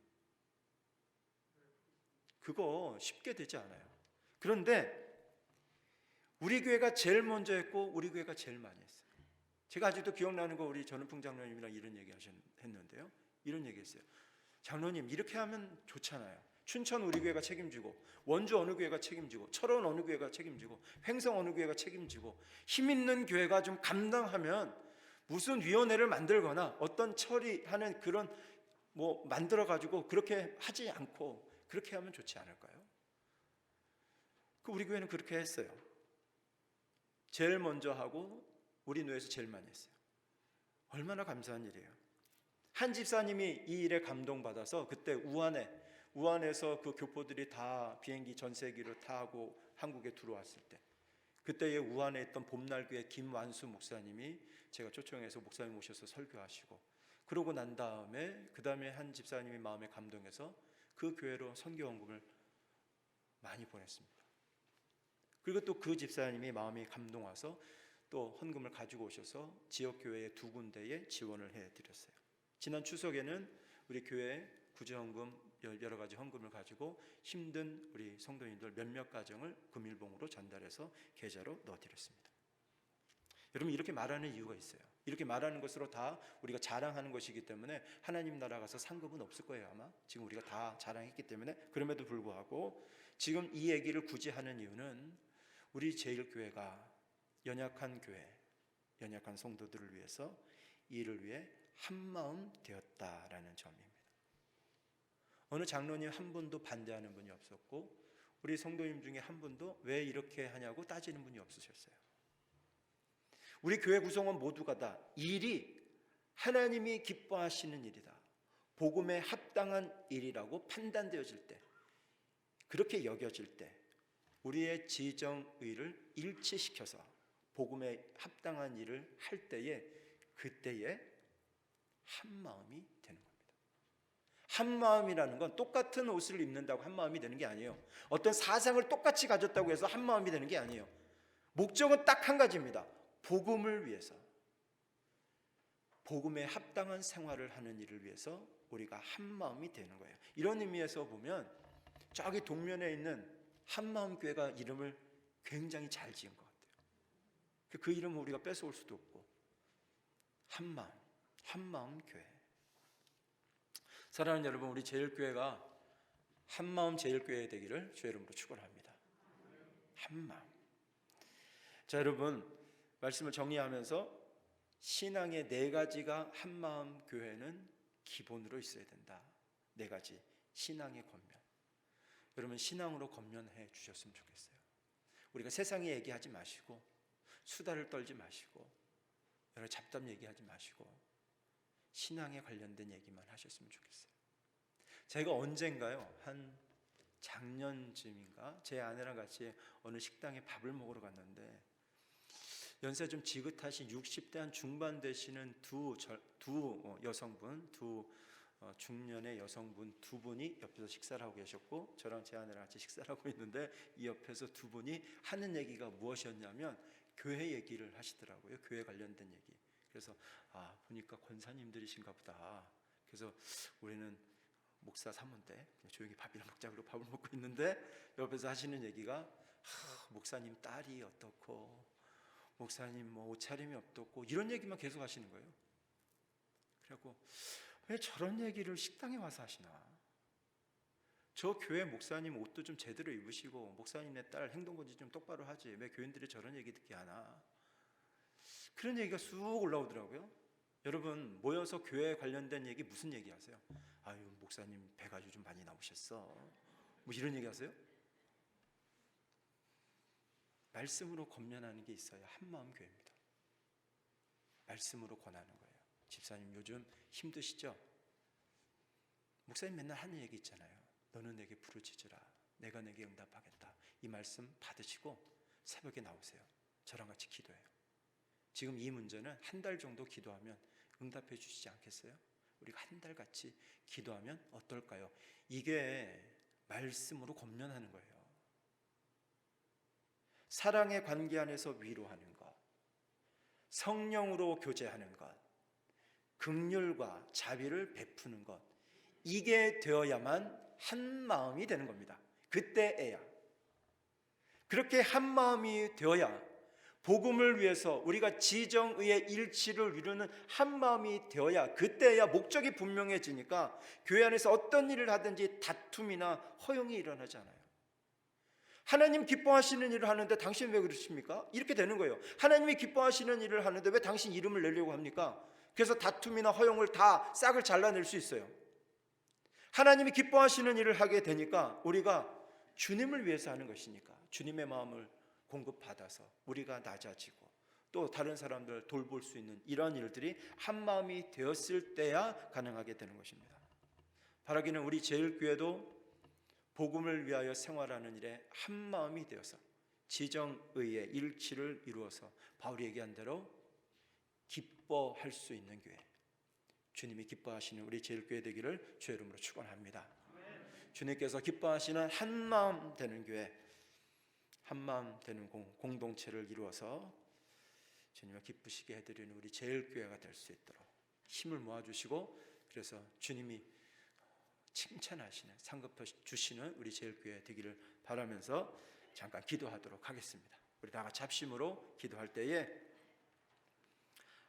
그거 쉽게 되지 않아요. 그런데 우리 교회가 제일 먼저 했고 우리 교회가 제일 많이 했어요. 제가 아직도 기억나는 거 우리 전은풍 장로님이랑 이런 얘기 했는데요. 이런 얘기 했어요. 장로님 이렇게 하면 좋잖아요. 춘천 우리 교회가 책임지고 원주 어느 교회가 책임지고 철원 어느 교회가 책임지고 횡성 어느 교회가 책임지고 힘 있는 교회가 좀 감당하면 무슨 위원회를 만들거나 어떤 처리하는 그런 뭐 만들어 가지고 그렇게 하지 않고 그렇게 하면 좋지 않을까요? 그 우리 교회는 그렇게 했어요. 제일 먼저 하고 우리 노회에서 제일 많이 했어요. 얼마나 감사한 일이에요. 한 집사님이 이 일에 감동받아서 그때 우한에서 그 교포들이 다 비행기 전세기를 타고 한국에 들어왔을 때 그때에 우한에 있던 봄날교회 김완수 목사님이 제가 초청해서 목사님 모셔서 설교하시고 그러고 난 다음에 그 다음에 한 집사님이 마음에 감동해서 그 교회로 선교원금을 많이 보냈습니다. 그리고 또 그 집사님이 마음이 감동 와서 또 헌금을 가지고 오셔서 지역교회 2군데에 지원을 해드렸어요. 지난 추석에는 우리 교회 구제헌금 여러 가지 헌금을 가지고 힘든 우리 성도님들 몇몇 가정을 금일봉으로 전달해서 계좌로 넣어드렸습니다. 여러분 이렇게 말하는 이유가 있어요. 이렇게 말하는 것으로 다 우리가 자랑하는 것이기 때문에 하나님 나라 가서 상급은 없을 거예요. 아마 지금 우리가 다 자랑했기 때문에. 그럼에도 불구하고 지금 이 얘기를 굳이 하는 이유는 우리 제일교회가 연약한 교회, 연약한 성도들을 위해서 이를 위해 한마음 되었다라는 점입니다. 어느 장로님 한 분도 반대하는 분이 없었고 우리 성도님 중에 한 분도 왜 이렇게 하냐고 따지는 분이 없으셨어요. 우리 교회 구성원 모두가 다 일이 하나님이 기뻐하시는 일이다, 복음에 합당한 일이라고 판단되어질 때, 그렇게 여겨질 때 우리의 지정의를 일치시켜서 복음에 합당한 일을 할 때에 그때에 한마음이 되는 겁니다. 한마음이라는 건 똑같은 옷을 입는다고 한마음이 되는 게 아니에요. 어떤 사상을 똑같이 가졌다고 해서 한마음이 되는 게 아니에요. 목적은 딱 한 가지입니다. 복음을 위해서, 복음에 합당한 생활을 하는 일을 위해서 우리가 한마음이 되는 거예요. 이런 의미에서 보면 저기 동면에 있는 한마음교회가 이름을 굉장히 잘 지은 것 같아요. 그 이름을 우리가 뺏어올 수도 없고, 한마음교회. 사랑하는 여러분, 우리 제일교회가 한마음 제일교회 되기를 주의 이름으로 축원합니다. 한마음. 자, 여러분 말씀을 정리하면서 신앙의 4가지가 한마음 교회는 기본으로 있어야 된다. 4가지 신앙의 권면. 여러분 신앙으로 권면해 주셨으면 좋겠어요. 우리가 세상에 얘기하지 마시고 수다를 떨지 마시고 여러 잡담 얘기하지 마시고 신앙에 관련된 얘기만 하셨으면 좋겠어요. 제가 언젠가요, 한 작년쯤인가 제 아내랑 같이 어느 식당에 밥을 먹으러 갔는데 연세 좀 지긋하신 60대 한 중반 되시는 두 여성분, 중년의 여성분 2분이 옆에서 식사를 하고 계셨고 저랑 제 아내랑 같이 식사를 하고 있는데 이 옆에서 2분이 하는 얘기가 무엇이었냐면 교회 얘기를 하시더라고요. 교회 관련된 얘기. 그래서 보니까 권사님들이신가 보다. 그래서 우리는 목사 사모인데 그냥 조용히 밥이나 먹자 그러고 밥을 먹고 있는데 옆에서 하시는 얘기가 목사님 딸이 어떻고 목사님 뭐 옷차림이 어떻고 이런 얘기만 계속 하시는 거예요. 그래갖고 왜 저런 얘기를 식당에 와서 하시나? 저 교회 목사님 옷도 좀 제대로 입으시고 목사님네 딸 행동건지 좀 똑바로 하지 왜 교인들이 저런 얘기 듣게 하나? 그런 얘기가 쑥 올라오더라고요. 여러분 모여서 교회에 관련된 얘기 무슨 얘기 하세요? 아유 목사님 배가 요즘 많이 나오셨어 뭐 이런 얘기 하세요? 말씀으로 권면하는 게 있어야 한마음 교회입니다. 말씀으로 권하는 거예요. 집사님 요즘 힘드시죠? 목사님 맨날 하는 얘기 있잖아요. 너는 내게 부르짖으라. 내가 내게 응답하겠다. 이 말씀 받으시고 새벽에 나오세요. 저랑 같이 기도해요. 지금 이 문제는 한 달 정도 기도하면 응답해 주시지 않겠어요? 우리가 한 달 같이 기도하면 어떨까요? 이게 말씀으로 권면하는 거예요. 사랑의 관계 안에서 위로하는 것, 성령으로 교제하는 것, 긍휼과 자비를 베푸는 것, 이게 되어야만 한 마음이 되는 겁니다. 그때에야. 그렇게 한 마음이 되어야 복음을 위해서 우리가 지정의의 일치를 이루는 한 마음이 되어야 그때야 목적이 분명해지니까 교회 안에서 어떤 일을 하든지 다툼이나 허용이 일어나지 않아요. 하나님 기뻐하시는 일을 하는데 당신 왜 그러십니까? 이렇게 되는 거예요. 하나님이 기뻐하시는 일을 하는데 왜 당신 이름을 내려고 합니까? 그래서 다툼이나 허용을 다 싹을 잘라낼 수 있어요. 하나님이 기뻐하시는 일을 하게 되니까 우리가 주님을 위해서 하는 것이니까 주님의 마음을 공급받아서 우리가 낮아지고 또 다른 사람들 돌볼 수 있는 이런 일들이 한 마음이 되었을 때야 가능하게 되는 것입니다. 바라기는 우리 제일교회도 복음을 위하여 생활하는 일에 한 마음이 되어서 지정의의 일치를 이루어서 바울이 얘기한 대로 기뻐할 수 있는 교회, 주님이 기뻐하시는 우리 제일교회 되기를 주의 이름으로 축원합니다. 주님께서 기뻐하시는 한 마음 되는 교회, 한 마음 되는 공동체를 이루어서 주님을 기쁘시게 해드리는 우리 제일교회가 될 수 있도록 힘을 모아주시고, 그래서 주님이 칭찬하시는, 상급해 주시는 우리 제일교회 되기를 바라면서 잠깐 기도하도록 하겠습니다. 우리 다 같이 합심으로 기도할 때에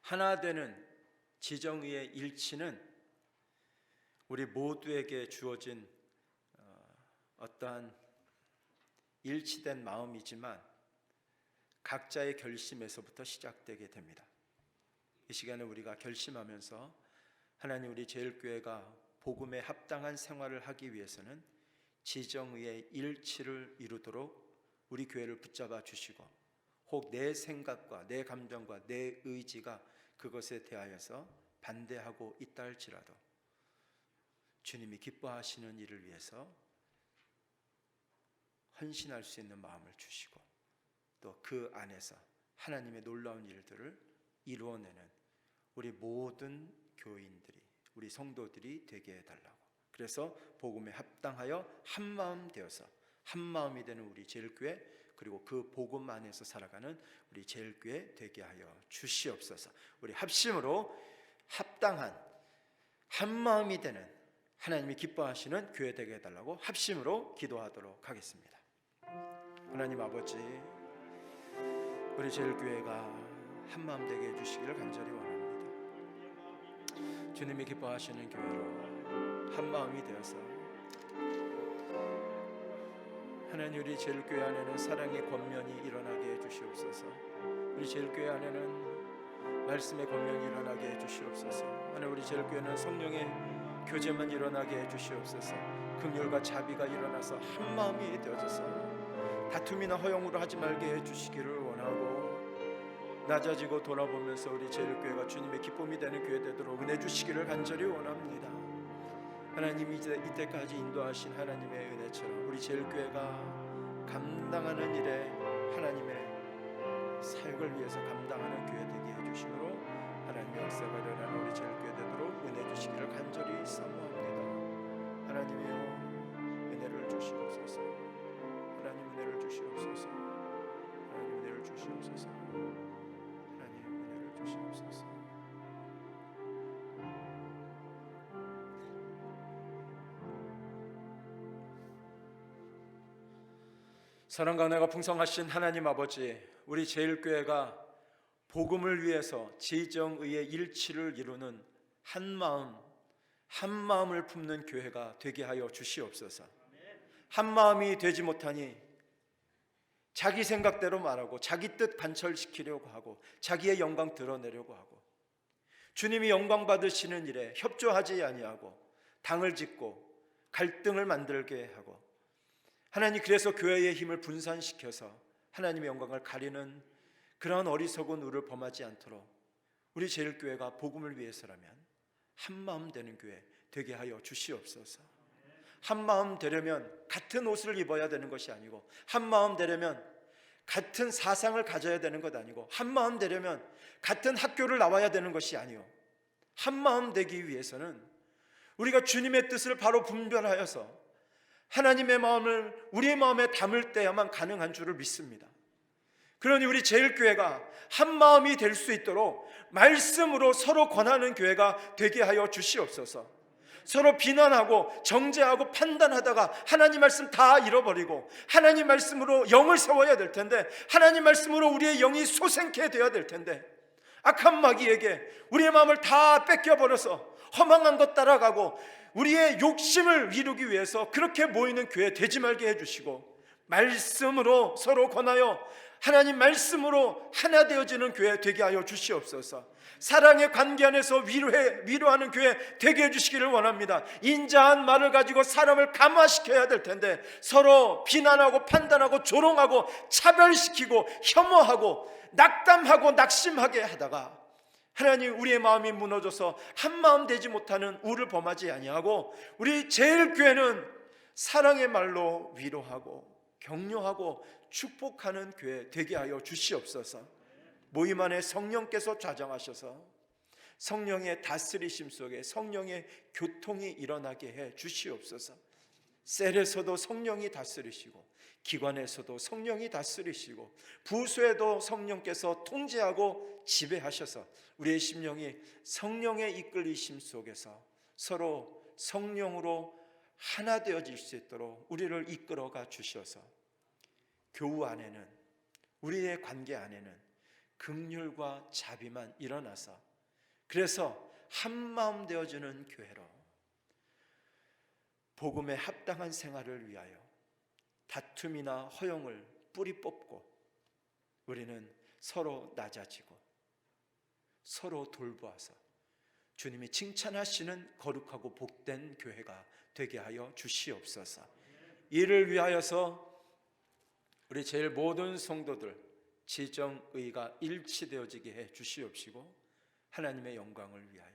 하나 되는 지정의의 일치는 우리 모두에게 주어진 어떠한 일치된 마음이지만 각자의 결심에서부터 시작되게 됩니다. 이 시간에 우리가 결심하면서 하나님, 우리 제일교회가 복음에 합당한 생활을 하기 위해서는 지정의의 일치를 이루도록 우리 교회를 붙잡아 주시고, 혹 내 생각과 내 감정과 내 의지가 그것에 대하여서 반대하고 있다 할지라도 주님이 기뻐하시는 일을 위해서 헌신할 수 있는 마음을 주시고, 또 그 안에서 하나님의 놀라운 일들을 이루어내는 우리 모든 교인들이, 우리 성도들이 되게 해달라고, 그래서 복음에 합당하여 한 마음 되어서 한 마음이 되는 우리 제일교회, 그리고 그 복음 안에서 살아가는 우리 제일교회 되게 하여 주시옵소서. 우리 합심으로 합당한 한 마음이 되는 하나님이 기뻐하시는 교회 되게 해달라고 합심으로 기도하도록 하겠습니다. 하나님 아버지, 우리 제일교회가 한 마음 되게 해주시기를 간절히 원합니다. 주님이 기뻐하시는 교회로 한 마음이 되어서 하나님, 우리 제일교회 안에는 사랑의 권면이 일어나게 해주시옵소서. 우리 제일교회 안에는 말씀의 권면이 일어나게 해주시옵소서. 하나님, 우리 제일교회는 성령의 교제만 일어나게 해주시옵소서. 긍휼과 자비가 일어나서 한 마음이 되어져서 다툼이나 허용으로 하지 말게 해주시기를 원하고, 낮아지고 돌아보면서 우리 제일교회가 주님의 기쁨이 되는 교회 되도록 은혜 주시기를 간절히 원합니다. 하나님, 이때까지 인도하신 하나님의 은혜처럼 우리 제일교회가 감당하는 일에 하나님의 사역을 위해서 감당하는 교회 되게 해주심으로 하나님의 역사가 일어나는 우리 제일교회 되도록 은혜 주시기를 간절히 사모합니다. 하나님이여, 은혜를 주시옵소서. 하나님, 은혜를 주시옵소서. 하나님, 은혜를 주시옵소서. 하나님, 은혜를 주시옵소서. 사랑과 은혜가 풍성하신 하나님 아버지, 우리 제일교회가 복음을 위해서 지정의의 일치를 이루는 한 마음을 품는 교회가 되게 하여 주시옵소서. 한 마음이 되지 못하니 자기 생각대로 말하고 자기 뜻 관철시키려고 하고 자기의 영광 드러내려고 하고, 주님이 영광 받으시는 일에 협조하지 아니하고 당을 짓고 갈등을 만들게 하고, 하나님, 그래서 교회의 힘을 분산시켜서 하나님의 영광을 가리는 그러한 어리석은 우를 범하지 않도록 우리 제일교회가 복음을 위해서라면 한마음 되는 교회 되게 하여 주시옵소서. 한마음 되려면 같은 옷을 입어야 되는 것이 아니고, 한마음 되려면 같은 사상을 가져야 되는 것 아니고, 한마음 되려면 같은 학교를 나와야 되는 것이 아니요, 한마음 되기 위해서는 우리가 주님의 뜻을 바로 분별하여서 하나님의 마음을 우리의 마음에 담을 때야만 가능한 줄을 믿습니다. 그러니 우리 제일교회가 한마음이 될 수 있도록 말씀으로 서로 권하는 교회가 되게 하여 주시옵소서. 서로 비난하고 정죄하고 판단하다가 하나님 말씀 다 잃어버리고 하나님 말씀으로 영을 세워야 될 텐데, 하나님 말씀으로 우리의 영이 솟생케 되어야 될 텐데, 악한 마귀에게 우리의 마음을 다 뺏겨버려서 허망한 것 따라가고 우리의 욕심을 이루기 위해서 그렇게 모이는 교회 되지 말게 해주시고, 말씀으로 서로 권하여 하나님 말씀으로 하나 되어지는 교회 되게 하여 주시옵소서. 사랑의 관계 안에서 위로하는 교회 되게 해주시기를 원합니다. 인자한 말을 가지고 사람을 감화시켜야 될 텐데, 서로 비난하고 판단하고 조롱하고 차별시키고 혐오하고 낙담하고 낙심하게 하다가 하나님 우리의 마음이 무너져서 한마음 되지 못하는 우를 범하지 아니하고, 우리 제일교회는 사랑의 말로 위로하고 격려하고 축복하는 교회 되게 하여 주시옵소서. 모임 안에 성령께서 좌정하셔서 성령의 다스리심 속에 성령의 교통이 일어나게 해 주시옵소서. 셀에서도 성령이 다스리시고, 기관에서도 성령이 다스리시고, 부서에도 성령께서 통제하고 지배하셔서 우리의 심령이 성령의 이끌리심 속에서 서로 성령으로 하나 되어질 수 있도록 우리를 이끌어가 주셔서 교우 안에는, 우리의 관계 안에는 긍휼과 자비만 일어나서, 그래서 한마음 되어지는 교회로 복음에 합당한 생활을 위하여 다툼이나 허용을 뿌리 뽑고 우리는 서로 낮아지고 서로 돌보아서 주님이 칭찬하시는 거룩하고 복된 교회가 되게 하여 주시옵소서. 이를 위하여서 우리 제일 모든 성도들 지정의가 일치되어지게 해 주시옵시고, 하나님의 영광을 위하여,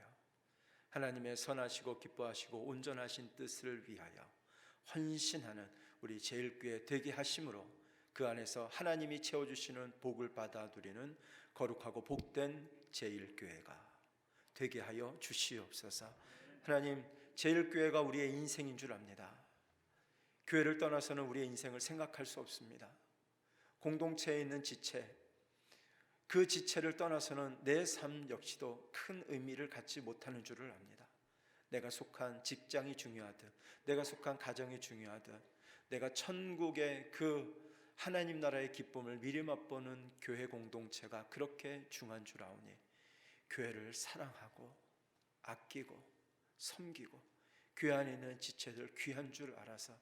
하나님의 선하시고 기뻐하시고 온전하신 뜻을 위하여 헌신하는 우리 제일교회 되게 하심으로 그 안에서 하나님이 채워주시는 복을 받아 누리는 거룩하고 복된 제일교회가 되게 하여 주시옵소서. 하나님, 제일교회가 우리의 인생인 줄 압니다. 교회를 떠나서는 우리의 인생을 생각할 수 없습니다. 공동체에 있는 지체, 그 지체를 떠나서는 내 삶 역시도 큰 의미를 갖지 못하는 줄을 압니다. 내가 속한 직장이 중요하듯, 내가 속한 가정이 중요하듯, 내가 천국의 그 하나님 나라의 기쁨을 미리 맛보는 교회 공동체가 그렇게 중요한 줄 아오니, 교회를 사랑하고 아끼고 섬기고 교회 안에 있는 지체들 귀한 줄 알아서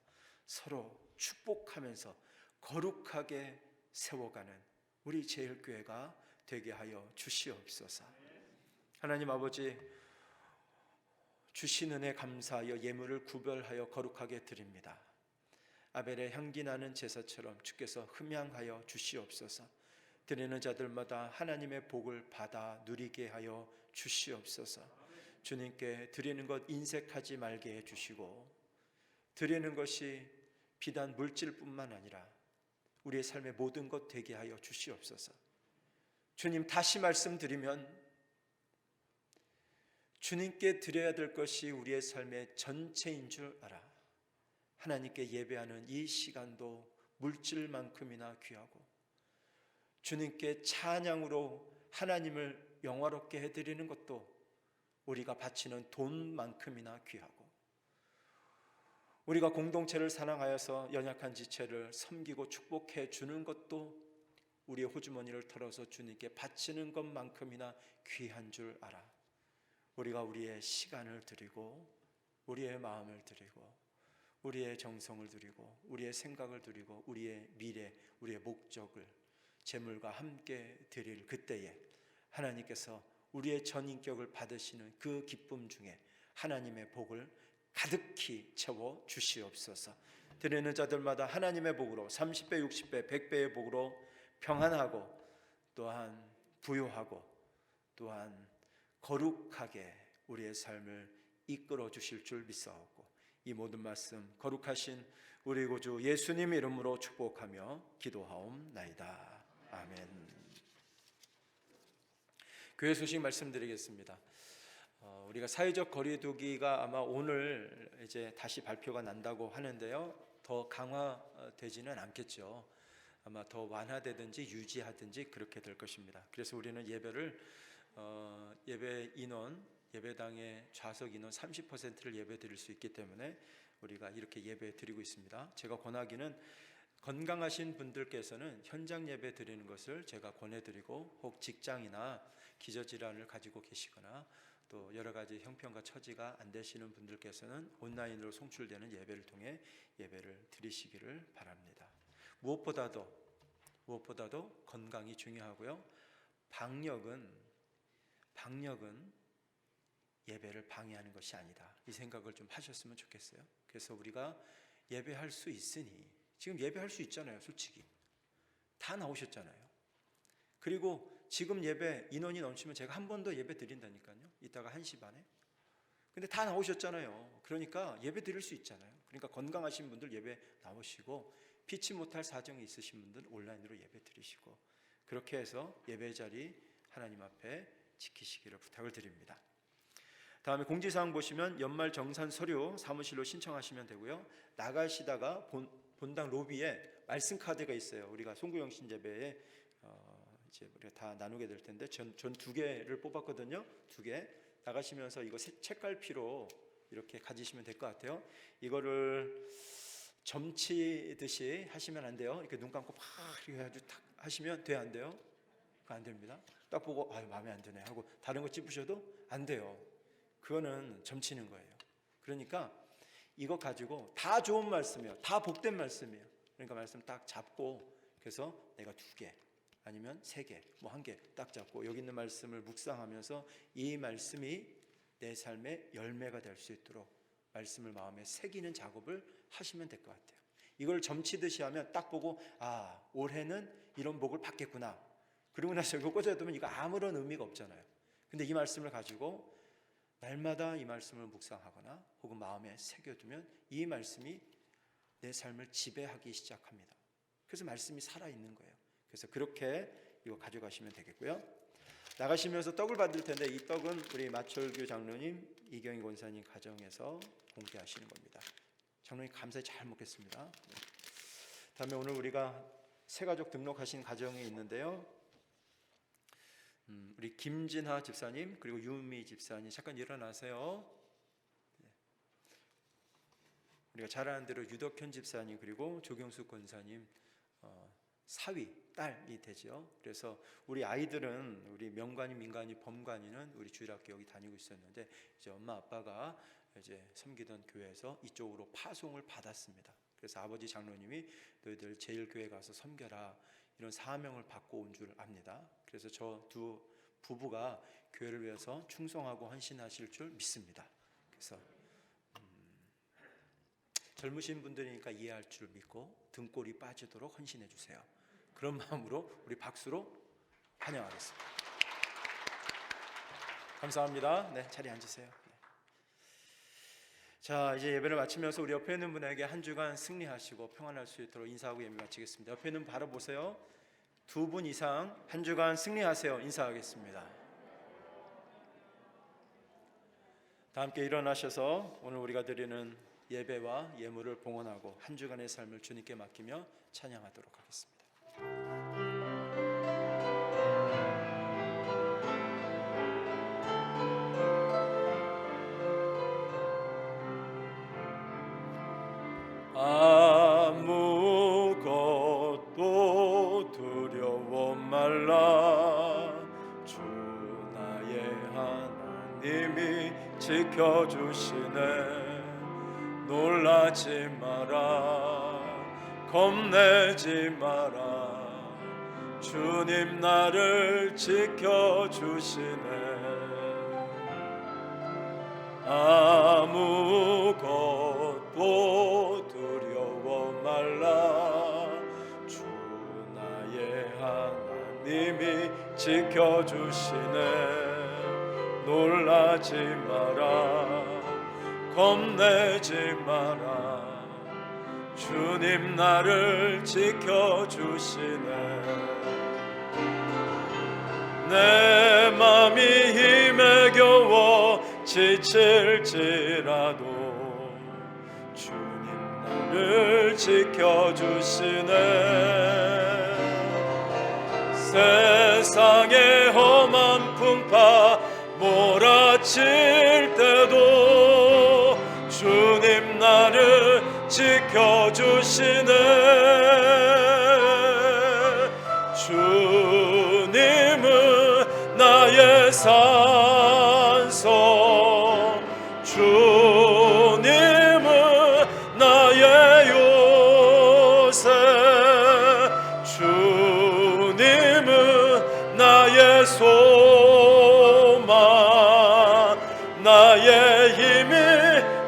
서로 축복하면서 거룩하게 세워가는 우리 제일교회가 되게 하여 주시옵소서. 하나님 아버지, 주신 은혜 감사하여 예물을 구별하여 거룩하게 드립니다. 아벨의 향기 나는 제사처럼 주께서 흠양하여 주시옵소서. 드리는 자들마다 하나님의 복을 받아 누리게 하여 주시옵소서. 주님께 드리는 것 인색하지 말게 해주시고, 드리는 것이 비단 물질뿐만 아니라 우리의 삶의 모든 것 되게 하여 주시옵소서. 주님, 다시 말씀드리면 주님께 드려야 될 것이 우리의 삶의 전체인 줄 알아 하나님께 예배하는 이 시간도 물질만큼이나 귀하고, 주님께 찬양으로 하나님을 영화롭게 해드리는 것도 우리가 바치는 돈만큼이나 귀하고, 우리가 공동체를 사랑하여서 연약한 지체를 섬기고 축복해 주는 것도 우리의 호주머니를 털어서 주님께 바치는 것만큼이나 귀한 줄 알아 우리가 우리의 시간을 드리고 우리의 마음을 드리고 우리의 정성을 드리고 우리의 생각을 드리고 우리의 미래, 우리의 목적을 재물과 함께 드릴 그때에 하나님께서 우리의 전인격을 받으시는 그 기쁨 중에 하나님의 복을 가득히 채워 주시옵소서. 드리는 자들마다 하나님의 복으로 30배, 60배, 100배의 복으로 평안하고 또한 부유하고 또한 거룩하게 우리의 삶을 이끌어 주실 줄 믿사옵고 이 모든 말씀 거룩하신 우리 구주 예수님 이름으로 축복하며 기도하옵나이다. 아멘. 교회 소식 말씀드리겠습니다. 우리가 사회적 거리두기가 아마 오늘 이제 다시 발표가 난다고 하는데요. 더 강화되지는 않겠죠. 아마 더 완화되든지 유지하든지 그렇게 될 것입니다. 그래서 우리는 예배를 예배 인원, 예배당의 좌석 인원 30%를 예배 드릴 수 있기 때문에 우리가 이렇게 예배 드리고 있습니다. 제가 권하기는 건강하신 분들께서는 현장 예배 드리는 것을 제가 권해드리고, 혹 직장이나 기저질환을 가지고 계시거나 또 여러 가지 형편과 처지가 안 되시는 분들께서는 온라인으로 송출되는 예배를 통해 예배를 드리시기를 바랍니다. 무엇보다도 건강이 중요하고요. 방역은 예배를 방해하는 것이 아니다. 이 생각을 좀 하셨으면 좋겠어요. 그래서 우리가 예배할 수 있으니, 지금 예배할 수 있잖아요. 솔직히 다 나오셨잖아요. 그리고 지금 예배 인원이 넘치면 제가 한 번 더 예배 드린다니까요. 이따가 1시 반에. 근데 다 나오셨잖아요. 그러니까 예배 드릴 수 있잖아요. 그러니까 건강하신 분들 예배 나오시고, 피치 못할 사정이 있으신 분들 온라인으로 예배 드리시고, 그렇게 해서 예배 자리 하나님 앞에 지키시기를 부탁을 드립니다. 다음에 공지사항 보시면 연말 정산 서류 사무실로 신청하시면 되고요. 나가시다가 본당 로비에 말씀 카드가 있어요. 우리가 송구영 신제배에 이제 우리가 다 나누게 될 텐데 전 2개를 뽑았거든요. 2개 나가시면서 이거 책갈피로 이렇게 가지시면 될 것 같아요. 이거를 점치듯이 하시면 안 돼요. 이렇게 눈 감고 막 이렇게 해가지고 탁 하시면 돼요, 안 돼요? 그거 안 됩니다. 딱 보고 마음에 안 드네 하고 다른 거 찝으셔도 안 돼요. 그거는 점치는 거예요. 그러니까 이거 가지고 다 좋은 말씀이에요. 다 복된 말씀이에요. 그러니까 말씀 딱 잡고, 그래서 내가 2개 아니면 3개, 뭐 1개 딱 잡고 여기 있는 말씀을 묵상하면서 이 말씀이 내 삶의 열매가 될 수 있도록 말씀을 마음에 새기는 작업을 하시면 될 것 같아요. 이걸 점치듯이 하면 딱 보고 올해는 이런 복을 받겠구나. 그리고 나서 이거 꽂아두면 이거 아무런 의미가 없잖아요. 근데 이 말씀을 가지고 날마다 이 말씀을 묵상하거나 혹은 마음에 새겨두면 이 말씀이 내 삶을 지배하기 시작합니다. 그래서 말씀이 살아있는 거예요. 그래서 그렇게 이거 가져가시면 되겠고요. 나가시면서 떡을 받을 텐데 이 떡은 우리 마철규 장로님, 이경희 권사님 가정에서 공개하시는 겁니다. 장로님 감사히 잘 먹겠습니다. 다음에 오늘 우리가 새가족 등록하신 가정이 있는데요. 우리 김진하 집사님 그리고 유미 집사님 잠깐 일어나세요. 우리가 잘 아는 대로 유덕현 집사님 그리고 조경숙 권사님 사위 딸이 되죠. 그래서 우리 아이들은 우리 명관이, 민관이, 범관이는 우리 주일학교 여기 다니고 있었는데 이제 엄마 아빠가 이제 섬기던 교회에서 이쪽으로 파송을 받았습니다. 그래서 아버지 장로님이 너희들 제일교회 가서 섬겨라 이런 사명을 받고 온 줄 압니다. 그래서 저 2 부부가 교회를 위해서 충성하고 헌신하실 줄 믿습니다. 그래서 젊으신 분들이니까 이해할 줄 믿고 등골이 빠지도록 헌신해 주세요. 그런 마음으로 우리 박수로 환영하겠습니다. 감사합니다. 네, 자리에 앉으세요. 자, 이제 예배를 마치면서 우리 옆에 있는 분에게 한 주간 승리하시고 평안할 수 있도록 인사하고 예배 마치겠습니다. 옆에 있는 분 바로 보세요. 2분 이상 한 주간 승리하세요. 인사하겠습니다. 다 함께 일어나셔서 오늘 우리가 드리는 예배와 예물을 봉헌하고 한 주간의 삶을 주님께 맡기며 찬양하도록 하겠습니다. 아무것도 두려워 말라. 주 나의 하나님이 지켜주시네. 놀라지 마라, 겁내지 마라. 주님 나를 지켜주시네. 아무것도 두려워 말라. 주 나의 하나님이 지켜주시네. 놀라지 마라 겁내지 마라 주님 나를 지켜주시네 내 맘이 힘에 겨워 지칠지라도 주님 나를 지켜주시네 세상의 험한 풍파 몰아칠 때도 주님 나를 지켜주시네 주님은 나의 산성 주님은 나의 요새 주님은 나의 소망 나의 힘이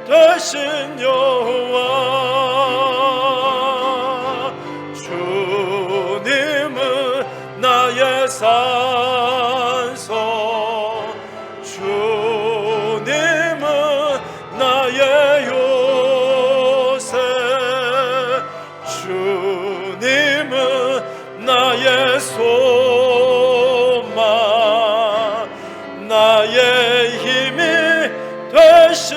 되신 여호와 주님은 나의 산성 주님은 나의 요새 주님은 나의 소망 나의 힘이 되신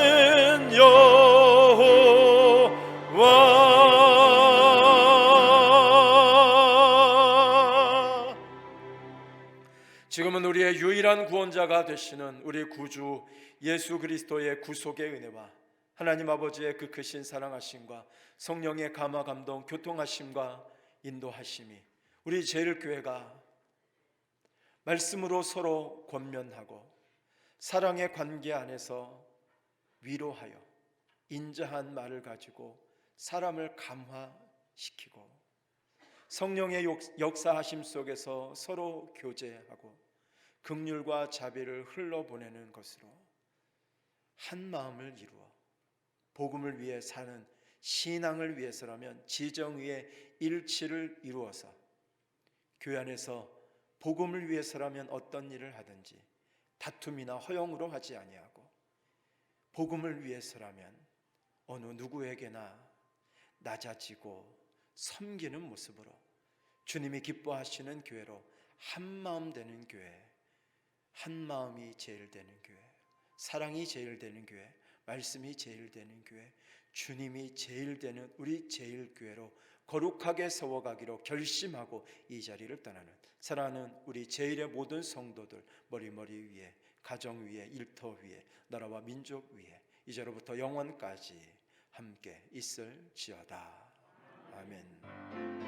여호와 지금은 우리의 유일한 구원자가 되시는 우리 구주 예수 그리스도의 구속의 은혜와 하나님 아버지의 그 크신 사랑하심과 성령의 감화 감동 교통하심과 인도하심이 우리 제일교회가 말씀으로 서로 권면하고 사랑의 관계 안에서 위로하여 인자한 말을 가지고 사람을 감화시키고 성령의 역사하심 속에서 서로 교제하고 긍휼과 자비를 흘러보내는 것으로 한 마음을 이루어 복음을 위해 사는 신앙을 위해서라면 지정 위에 일치를 이루어서 교회 안에서 복음을 위해서라면 어떤 일을 하든지 다툼이나 허용으로 하지 아니하고 복음을 위해서라면 어느 누구에게나 낮아지고 섬기는 모습으로 주님이 기뻐하시는 교회로 한마음 되는 교회 한마음이 제일 되는 교회 사랑이 제일 되는 교회 말씀이 제일 되는 교회 주님이 제일 되는 우리 제일교회로 거룩하게 세워가기로 결심하고 이 자리를 떠나는 사랑하는 우리 제일의 모든 성도들 머리머리 위에 가정 위에 일터 위에 나라와 민족 위에 이제로부터 영원까지 함께 있을지어다. 아멘.